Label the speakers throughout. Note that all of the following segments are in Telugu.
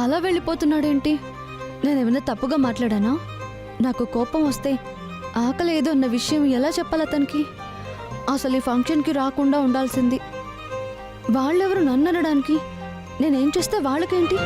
Speaker 1: అలా వెళ్ళిపోతున్నాడేంటి? నేనేమైనా తప్పుగా మాట్లాడానా? నాకు కోపం వస్తే ఆకలి ఏదో అన్న విషయం ఎలా చెప్పాలి అతనికి? అసలు ఈ ఫంక్షన్కి రాకుండా ఉండాల్సింది. వాళ్ళెవరు నన్ను అనడానికి? నేనేం చేస్తే వాళ్ళకేంటి?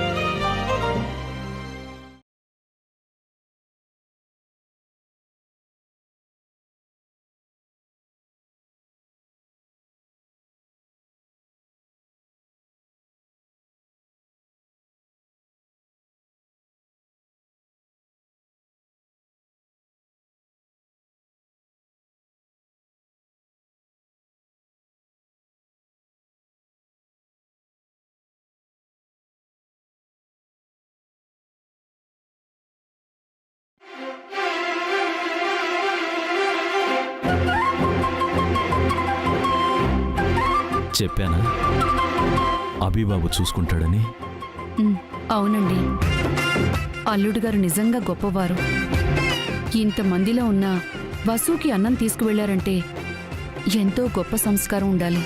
Speaker 2: చెప్పానా అభిబాబు చూసుకుంటాడని?
Speaker 3: అవునండి, అల్లుడు గారు నిజంగా గొప్పవారు. ఇంతమందిలో ఉన్న వసుకి అన్నం తీసుకువెళ్లారంటే ఎంతో గొప్ప సంస్కారం ఉండాలి.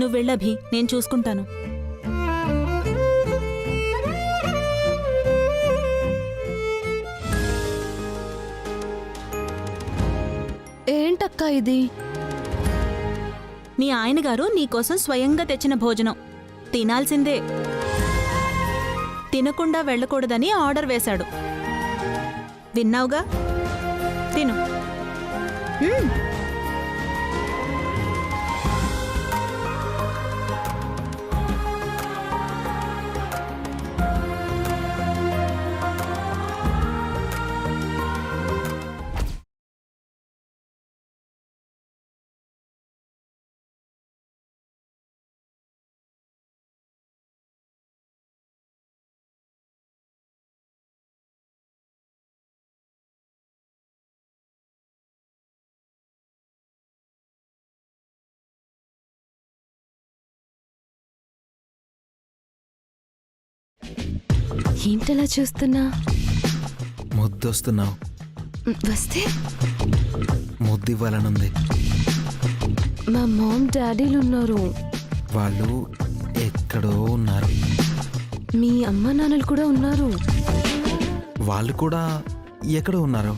Speaker 4: నువ్వు వెళ్ళభి, నేను చూసుకుంటాను.
Speaker 1: ఏంటక్కా ఇది?
Speaker 4: మీ ఆయనగారు నీకోసం స్వయంగా తెచ్చిన భోజనం తినాల్సిందే. తినకుండా వెళ్ళకూడదని ఆర్డర్ వేశాడు. విన్నావుగా? తిను.
Speaker 1: ఏంటలా చూస్తున్నా?
Speaker 5: ముద్దొస్తున్నావు.
Speaker 1: వస్తే
Speaker 5: ముద్దు ఇవ్వాలనుంది.
Speaker 1: మా మామ్ డాడీలు ఉన్నారు.
Speaker 5: వాళ్ళు ఎక్కడో ఉన్నారు.
Speaker 1: మీ అమ్మ నాన్నలు కూడా ఉన్నారు.
Speaker 5: వాళ్ళు కూడా ఎక్కడో ఉన్నారు.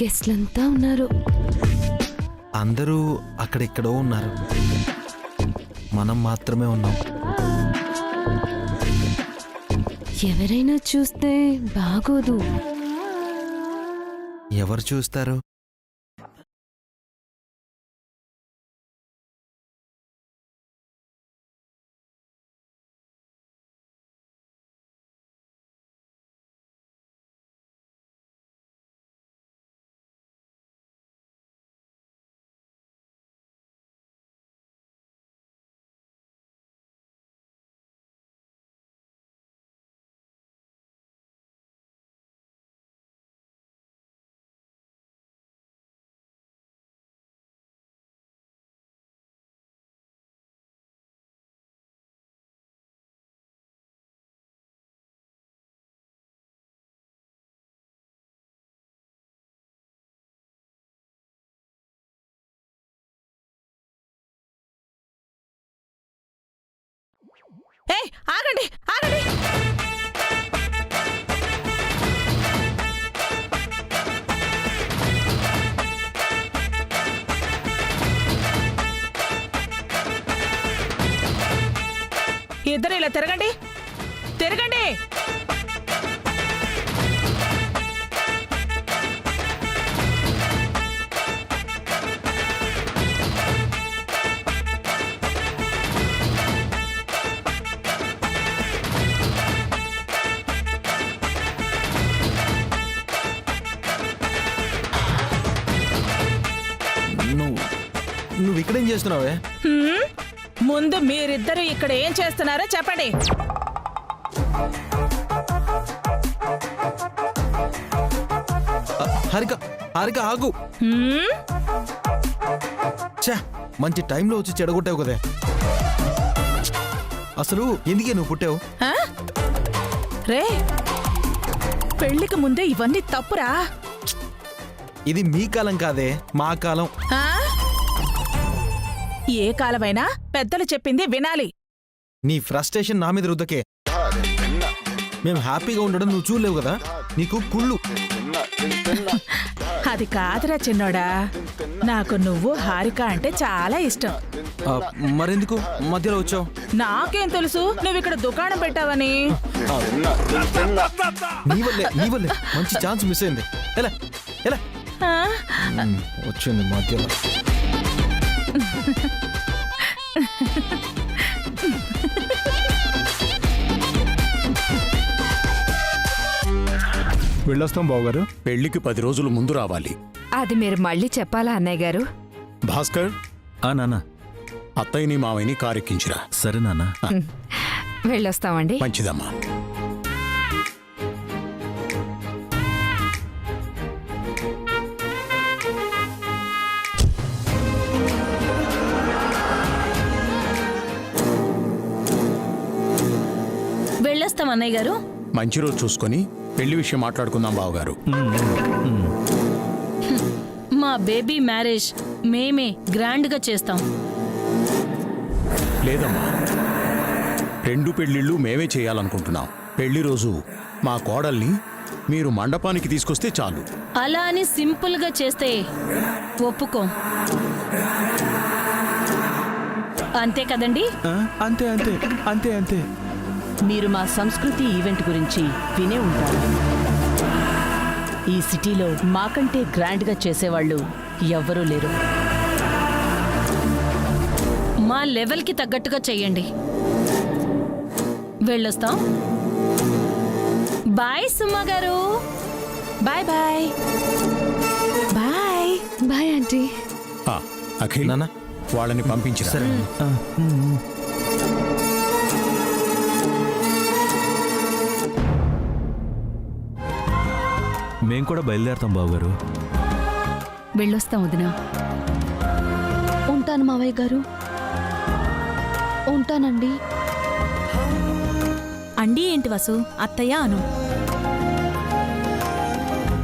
Speaker 1: గెస్ట్లంతా ఉన్నారు.
Speaker 5: అందరూ అక్కడెక్కడో ఉన్నారు. మనం మాత్రమే ఉన్నాం.
Speaker 1: ఎవరైనా చూస్తే బాగోదు.
Speaker 5: ఎవరు చూస్తారు?
Speaker 4: ఏయ్, ఆగండి ఆగండి. ఇద్దరు ఇలా తిరగండి, తిరగండి.
Speaker 5: ఇక్కడేం చేస్తున్నావే?
Speaker 6: హ్మ్? ముందు మీరిద్దరూ ఇక్కడ ఏం చేస్తున్నారో చెప్పండి.
Speaker 5: హారిక హారిక ఆగు.
Speaker 6: హ్మ్?
Speaker 5: ఛా, మంచి టైంలో వచ్చి చెడగొట్టావు కదే. అసలు ఎందుకే నువ్వు పుట్టావు?
Speaker 6: ఆ? రే, పెళ్లికి ముందే ఇవన్నీ తప్పురా.
Speaker 5: ఇది మీ కాలం కాదే, మా కాలం.
Speaker 6: ఆ? ఏ కాలమైనా పెద్దలు చెప్పింది వినాలి.
Speaker 5: నీ ఫ్రస్ట్రేషన్ నా మీద రుద్దకే. మేము హ్యాపీగా ఉండడం నువ్వు చూడలేవు కదా, నీకు కుళ్ళు.
Speaker 6: అది కాదురా చిన్నోడా, నాకు నువ్వు హారిక అంటే చాలా ఇష్టం.
Speaker 5: మరెందుకు మధ్యలో వచ్చావు?
Speaker 6: నాకేం తెలుసు నువ్వు ఇక్కడ దుకాణం పెట్టావని.
Speaker 5: నీ వల్లే మంచి ఛాన్స్ మిస్ అయింది. ఎలా ఎలా
Speaker 6: ఆ?
Speaker 5: వచ్చింది మధ్యలో.
Speaker 7: వెళ్ళొస్తాం బావగారు.
Speaker 8: పెళ్లికి 10 రోజులు ముందు రావాలి.
Speaker 9: అది మీరు మళ్ళీ చెప్పాలా అన్నయ్య గారు?
Speaker 8: భాస్కర్,
Speaker 2: ఆ నాన్న.
Speaker 8: అత్తయ్యని మావయ్యని కారెక్కించిరా.
Speaker 2: సరే నాన్న.
Speaker 9: వెళ్ళొస్తామండి.
Speaker 8: మంచిదమ్మా.
Speaker 4: వెళ్ళొస్తాం అన్నయ్య గారు.
Speaker 8: మంచి రోజు చూసుకొని పెళ్లి విషయం మాట్లాడుకుందాం బావగారు.
Speaker 4: మా బేబీ మ్యారేజ్ మేమే గ్రాండ్గా చేస్తాం.
Speaker 8: లేదమ్మా, 2 పెళ్లిళ్ళు మేమే చేయాలనుకుంటున్నాం. పెళ్లి రోజు మా కోడల్ని మీరు మండపానికి తీసుకొస్తే చాలు.
Speaker 4: అలా అని సింపుల్గా చేస్తే ఒప్పుకోం. అంతే కదండి?
Speaker 7: అంతే అంతే అంతే అంతే.
Speaker 10: మీరు మా సంస్కృతి ఈవెంట్ గురించి వినే ఉంటారు. ఈ సిటీలో మాకంటే గ్రాండ్గా చేసేవాళ్ళు ఎవ్వరూ లేరు.
Speaker 4: మా లెవెల్కి తగ్గట్టుగా చెయ్యండి. వెళ్ళొస్తాం. బాయ్ సుమ్మా గారు.
Speaker 6: Bye bye. Bye.
Speaker 1: Bye aunty.
Speaker 8: ఆ, అఖిల్,
Speaker 5: నాన్న
Speaker 8: వాళ్ళని పంపించిరా.
Speaker 5: సరే.
Speaker 2: మేం కూడా బయలుదేరతాం బావగారు.
Speaker 3: వెళ్ళొస్తాం వదినా.
Speaker 1: ఉంటాను మావయ్య గారు. ఉంటానండి.
Speaker 4: అండి ఏంటి వసు, అత్తయ్య అను.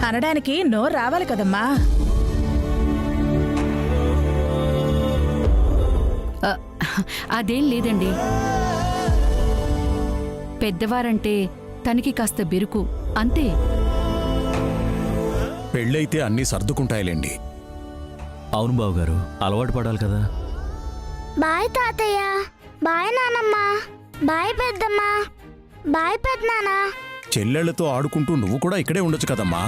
Speaker 6: అనడానికి నోరు రావాలి కదమ్మా.
Speaker 3: అదేం లేదండి. పెద్దవారంటే తనకి కాస్త బెరుకు అంతే.
Speaker 8: పెళ్ళైతే అన్నీ సర్దుకుంటాయిలేండి.
Speaker 2: అవును బావగారు, అలవాటు పడాలి కదా.
Speaker 11: బాయ్ తాతయ్య. బాయ్ నానమ్మ. బాయ్ పెద్దమ్మ. బాయ్ పెద్దనాన్న.
Speaker 8: చెల్లెళ్లతో ఆడుకుంటూ నువ్వు కూడా ఇక్కడే ఉండొచ్చు కదమ్మా.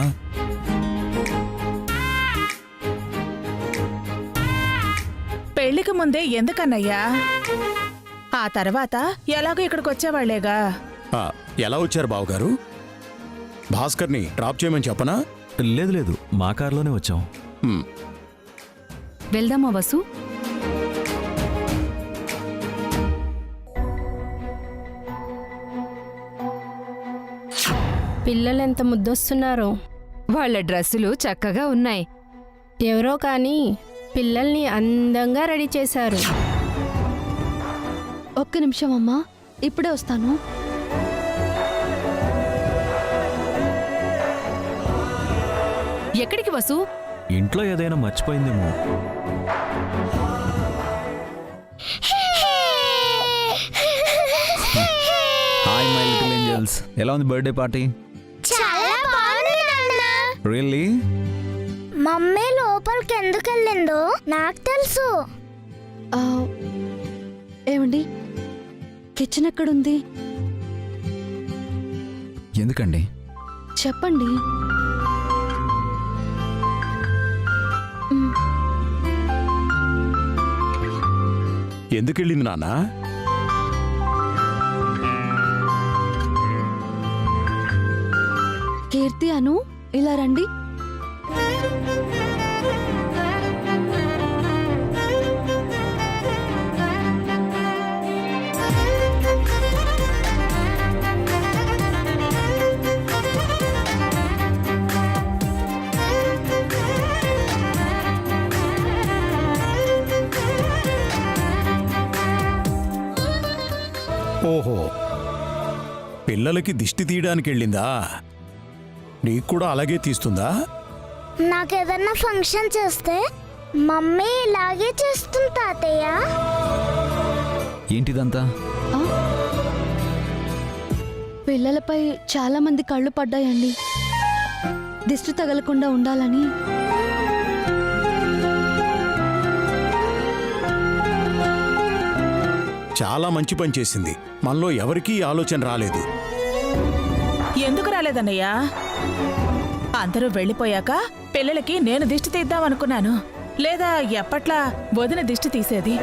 Speaker 6: పెళ్లికి ముందే ఎందుకన్నయ్యా? ఆ తర్వాత ఎలాగో ఇక్కడికి వచ్చేవాళ్లేగా.
Speaker 8: ఆ, ఎలా వచ్చారు బావగారు? భాస్కర్ని డ్రాప్ చేయమని చెప్పనా?
Speaker 2: లేదు లేదు, మా కారులోనే వచ్చాం.
Speaker 8: హ్మ్.
Speaker 3: వెళ్దామా వసు?
Speaker 12: పిల్లలెంత ముద్దొస్తున్నారో.
Speaker 9: వాళ్ళ డ్రెస్సులు చక్కగా ఉన్నాయి.
Speaker 12: ఎవరో కానీ పిల్లల్ని అందంగా రెడీ చేశారు.
Speaker 1: ఒక్క నిమిషం అమ్మా, ఇప్పుడే వస్తాను.
Speaker 3: ఎక్కడికి వసు?
Speaker 2: ఇంట్లో ఏదైనా మర్చిపోయిందేమో.
Speaker 7: హాయ్ మై లిటిల్ ఏంజల్స్, ఎలా ఉంది బర్త్డే పార్టీ?
Speaker 11: చాలా బాగుంది నాన్న.
Speaker 7: రియల్లీ?
Speaker 11: మమ్మీ లోపలికి ఎందుకు వెళ్ళిందో నాకు తెలుసు.
Speaker 1: ఆ, ఏమండి, కిచెన్ ఎక్కడుంది?
Speaker 7: ఎందుకండి?
Speaker 1: చెప్పండి.
Speaker 8: ఎందుకెళ్ళింది నాన్న?
Speaker 1: కీర్తి అను, ఇలా రండి.
Speaker 8: ఓహో, పిల్లలకి దిష్టి తీయడానికి వెళ్ళిందా? నీకు కూడా అలాగే తీస్తుందా?
Speaker 11: నాకేదన్నా ఫంక్షన్ చేస్తే మమ్మీ ఇలాగే చేస్తుంది తాతయ్య.
Speaker 7: ఏంటిదంతా?
Speaker 1: పిల్లలపై చాలా మంది కళ్ళు పడ్డాయండి. దిష్టి తగలకుండా ఉండాలని.
Speaker 8: చాలా మంచి పని చేసింది. మనలో ఎవరికీ ఈ ఆలోచన రాలేదు.
Speaker 6: ఎందుకు రాలేదన్నయ్యా? అందరూ వెళ్ళిపోయాక పిల్లలకి నేను దిష్టి తీద్దామనుకున్నాను. లేదా ఎప్పట్లా వదిన దిష్టి తీసేది.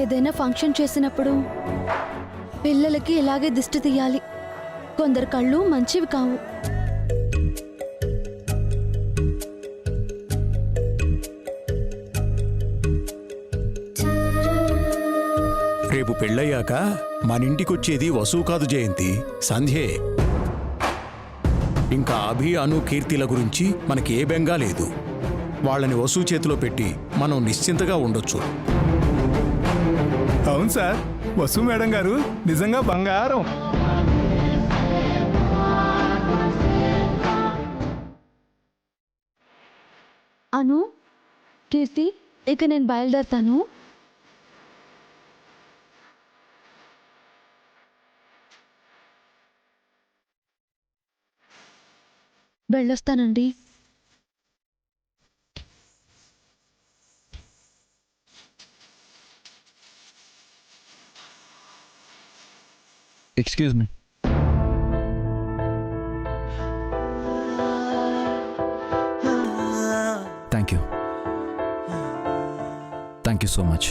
Speaker 1: ఏదైనా ఫంక్షన్ చేసినప్పుడు పిల్లలకి ఇలాగే దిష్టి తీయాలి. కొందరు కళ్ళు మంచివి కావు.
Speaker 8: రేపు పెళ్ళయ్యాక మనింటికొచ్చేది వసువు కాదు జయంతి, సంధ్యే. ఇంకా అభి, అను, కీర్తిల గురించి మనకి ఏ బెంగా లేదు. వాళ్ళని వసువు చేతిలో పెట్టి మనం నిశ్చింతగా ఉండొచ్చు.
Speaker 5: అవును సార్, వసు మేడం గారు నిజంగా బంగారం.
Speaker 1: అను, కీర్తి, ఇక నేను బయలుదేరుతాను. వెళ్ళొస్తానండి.
Speaker 7: Excuse me. Thank you. Thank you so much.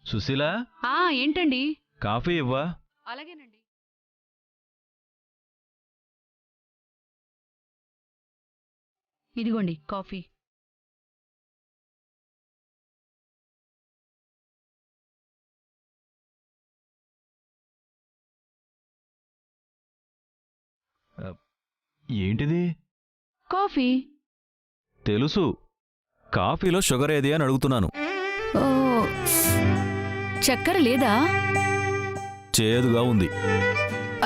Speaker 2: Sushila,
Speaker 3: ఏంటండి?
Speaker 2: కాఫీ ఇవ్వా?
Speaker 3: అలాగేనండి. ఇదిగోండి కాఫీ.
Speaker 2: ఏంటిది?
Speaker 3: కాఫీ.
Speaker 2: తెలుసు, కాఫీలో షుగర్ ఏది అని అడుగుతున్నాను.
Speaker 3: ఓ, చక్కెర లేదా?
Speaker 2: చేదుగా ఉంది.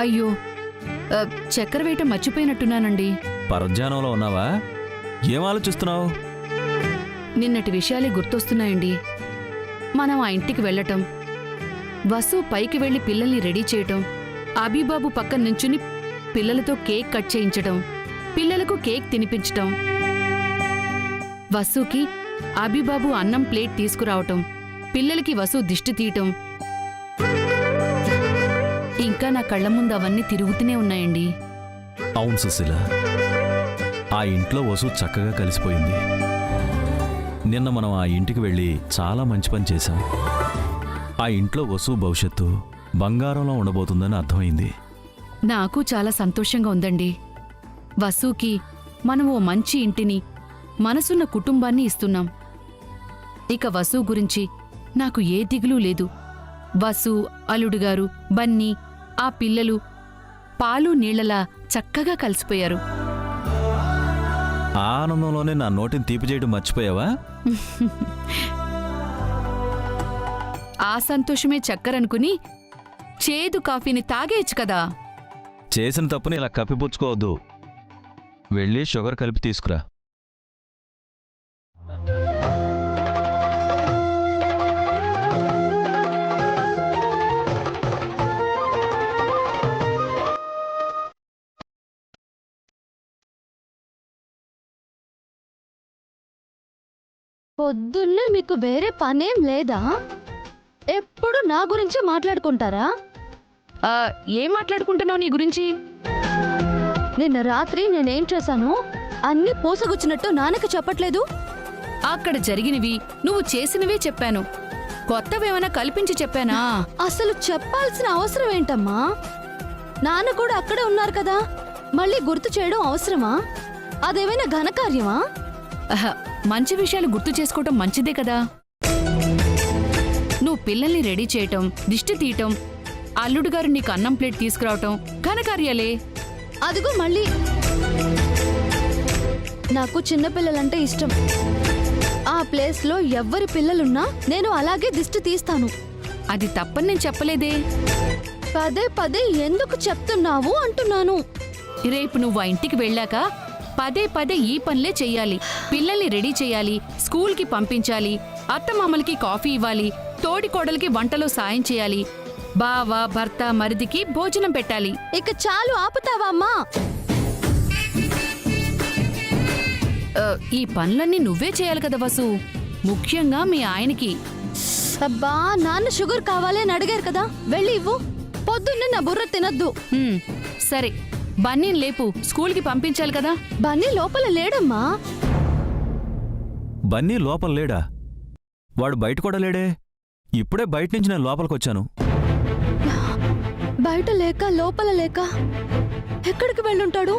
Speaker 3: అయ్యో, చక్కెర వేయటం మర్చిపోయినట్టున్నానండి.
Speaker 2: పరధ్యానంలో ఉన్నావా? ఏం ఆలోచిస్తున్నావు?
Speaker 3: నిన్నటి విషయాలే గుర్తొస్తున్నాయండి. మనం ఆ ఇంటికి వెళ్ళటం, వసు పైకి వెళ్లి పిల్లల్ని రెడీ చేయటం, అబీబాబు పక్కన నించుని పిల్లలతో కేక్ కట్ చేయించటం, పిల్లలకు కేక్ తినిపించటం, వసుకి అబీబాబు అన్నం ప్లేట్ తీసుకురావటం, పిల్లలకి వసు దిష్టి తీయటం, ఇంకా నా కళ్ల ముందు అవన్నీ తిరుగుతూనే ఉన్నాయండి.
Speaker 2: అవును సుశీల, ఆ ఇంట్లో వసు చక్కగా కలిసిపోయింది. నిన్న మనం ఆ ఇంటికి వెళ్ళి చాలా మంచి పని చేశాం. ఆ ఇంట్లో వసు భవిష్యత్తు బంగారంలో ఉండబోతుందని అర్థమైంది.
Speaker 3: నాకు చాలా సంతోషంగా ఉందండి. వసుకి మనం ఓ మంచి ఇంటిని, మనసున్న కుటుంబాన్ని ఇస్తున్నాం. ఇక వసు గురించి నాకు ఏ దిగులు లేదు. వసు, అల్లుడుగారు, బన్నీ, ఆ పిల్లలు పాలు నీళ్లలా చక్కగా కలిసిపోయారు.
Speaker 2: ఆ ఆనందంలోనే నా నోటిని తీపి చేయడం మర్చిపోయావా?
Speaker 3: ఆ సంతోషమే చక్కరనుకుని చేదు కాఫీని తాగేయచ్చు కదా.
Speaker 2: చేసిన తప్పుని ఇలా కప్పిపుచ్చుకోవద్దు. వెళ్ళి షుగర్ కలిపి తీసుకురా.
Speaker 1: పొద్దున్నే మీకు వేరే పనేం లేదా? ఎప్పుడు నా గురించి మాట్లాడుకుంటారా?
Speaker 3: ఏం మాట్లాడుకుంటున్నావు నీ గురించి?
Speaker 1: నిన్న రాత్రి నేనేం చేశాను అన్ని పూసగుచ్చినట్టు నాన్నకి చెప్పట్లేదు.
Speaker 3: అక్కడ జరిగినవి నువ్వు చేసినవే చెప్పాను. కొత్తవేమైనా కల్పించి చెప్పానా?
Speaker 1: అసలు చెప్పాల్సిన అవసరం ఏంటమ్మా? నాన్న కూడా అక్కడే ఉన్నారు కదా, మళ్ళీ గుర్తు చేయడం అవసరమా? అదేమైనా ఘనకార్యమా?
Speaker 3: మంచి విషయాలు గుర్తు చేసుకోవటం మంచిదే కదా. నువ్వు పిల్లల్ని రెడీ చేయటం, దిష్టి తీయటం, అల్లుడు గారు నీకు అన్నం ప్లేట్ తీసుకురావటం ఘనకార్యాలే.
Speaker 1: అదిగో మళ్ళీ. నాకు చిన్నపిల్లలంటే ఇష్టం. ఆ ప్లేస్లో ఎవ్వరి పిల్లలున్నా నేను అలాగే దిష్టి తీస్తాను.
Speaker 3: అది తప్పని నేను చెప్పలేదే.
Speaker 1: పదే పదే ఎందుకు చెప్తున్నావు అంటున్నాను.
Speaker 3: రేపు నువ్వు ఆ ఇంటికి వెళ్ళాక పదే పదే ఈ పనులే చెయ్యాలి. పిల్లల్ని రెడీ చేయాలి, స్కూల్కి పంపించాలి, అత్తమామలకి కాఫీ ఇవ్వాలి, తోడికోడలికి వంటలో సాయం చేయాలి, బావ భర్త మరిదికి భోజనం పెట్టాలి.
Speaker 1: ఇక చాలు, ఆపుతావా అమ్మా?
Speaker 3: ఈ పనులన్నీ నువ్వే చేయాలి కదా వసు, ముఖ్యంగా మీ ఆయనకి.
Speaker 1: అబ్బా, నాన్న షుగర్ కావాలి అని అడిగారు కదా, వెళ్ళి ఇవ్వు. పొద్దున్నే నా బుర్ర తినద్దు.
Speaker 3: సరే, బన్నీని లేపు, స్కూల్కి పంపించాలి కదా.
Speaker 1: బన్నీ లోపల లేడమ్మా.
Speaker 2: బన్నీ లోపల లేడా? వాడు బయట కూడా లేడే. ఇప్పుడే బయట నుంచి నేను లోపలికొచ్చాను.
Speaker 1: బయట లేక లోపల లేక ఎక్కడికి వెళ్ళుంటాడు?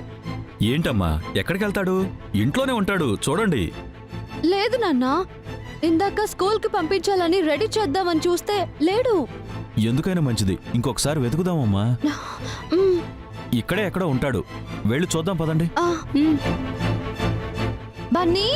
Speaker 2: ఏంటమ్మా, ఎక్కడికెళ్తాడు? ఇంట్లోనే ఉంటాడు, చూడండి.
Speaker 1: లేదు నాన్న, ఇందాక స్కూల్కి పంపించాలని రెడీ చేద్దామని చూస్తే లేడు.
Speaker 2: ఎందుకైనా మంచిది, ఇంకొకసారి వెతుకుదామమ్మా.
Speaker 1: మ్,
Speaker 2: ఇక్కడే ఎక్కడో ఉంటాడు, వెళ్ళి చూద్దాం పదండి.
Speaker 1: ఆ, బన్నీ,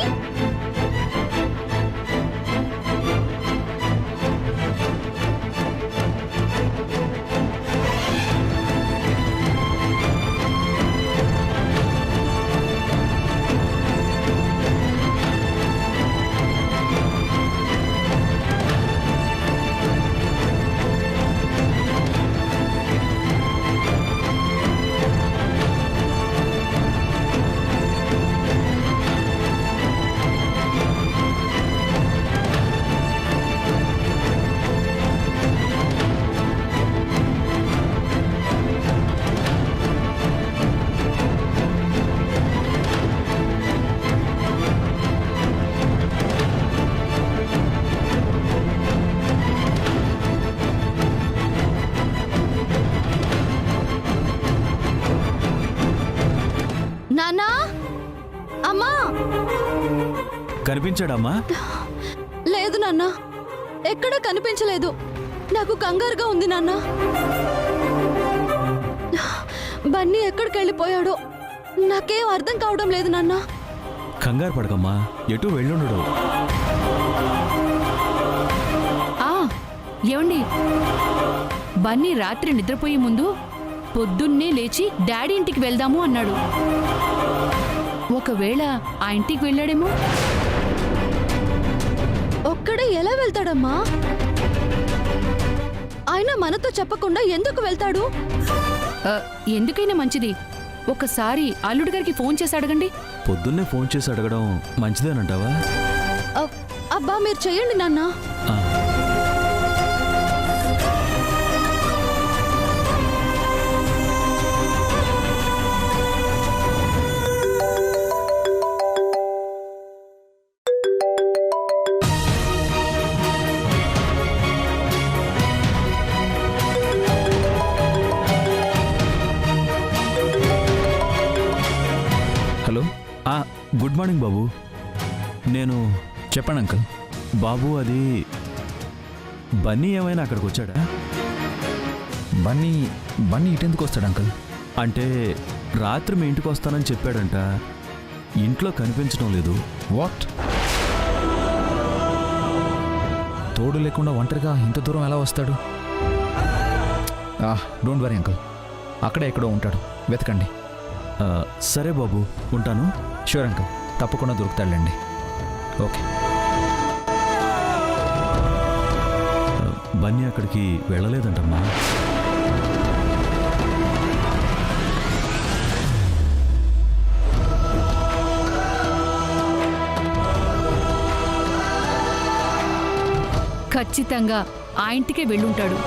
Speaker 1: నాన్నా, అమ్మా.
Speaker 2: కనిపించాడమ్మా?
Speaker 1: లేదు నాన్న, ఎక్కడా కనిపించలేదు. నాకు కంగారుగా ఉంది నాన్న. బన్నీ ఎక్కడికి వెళ్ళిపోయాడో నాకేం అర్థం కావడం లేదు నాన్న.
Speaker 2: కంగారు పడకమ్మా, ఎటు వెళ్ళుండడు.
Speaker 3: ఏమండి, బన్నీ రాత్రి నిద్రపోయే ముందు పొద్దున్నే లేచి డాడీ ఇంటికి వెళ్దాము అన్నాడు. ఒకవేళ ఆ ఇంటికి వెళ్ళాడేమో.
Speaker 1: ఒక్కడే ఎలా వెళ్తాడమ్మా? ఆయన మనతో చెప్పకుండా ఎందుకు వెళ్తాడు?
Speaker 3: ఎందుకైనా మంచిది, ఒకసారి అల్లుడు గారికి ఫోన్ చేసి అడగండి.
Speaker 2: పొద్దున్నే ఫోన్ చేసి అడగడం మంచిదేనంటావా?
Speaker 1: అబ్బా, మీరు చెయ్యండి నాన్న.
Speaker 7: హలో,
Speaker 2: గుడ్ మార్నింగ్ బాబు. నేను
Speaker 7: చెప్పండి అంకుల్.
Speaker 2: బాబు, అది బన్నీ ఏమైనా అక్కడికి వచ్చాడా?
Speaker 7: బన్నీ ఇటెందుకు వస్తాడు అంకుల్?
Speaker 2: అంటే రాత్రి మీ ఇంటికి వస్తానని చెప్పాడంట, ఇంట్లో కనిపించడం లేదు.
Speaker 7: వాట్? తోడు లేకుండా ఒంటరిగా ఇంత దూరం ఎలా వస్తాడు? డోంట్ వరీ అంకుల్, అక్కడే ఎక్కడో ఉంటాడు, వెతకండి.
Speaker 2: సరే బాబు, ఉంటాను.
Speaker 7: షూర్ అంకుల్, తప్పకుండా దొరుకుతాడులేండి. ఓకే.
Speaker 2: బన్నీ అక్కడికి వెళ్ళలేదంటమ్మా.
Speaker 3: ఖచ్చితంగా ఆ ఇంటికే వెళ్ళుంటాడు.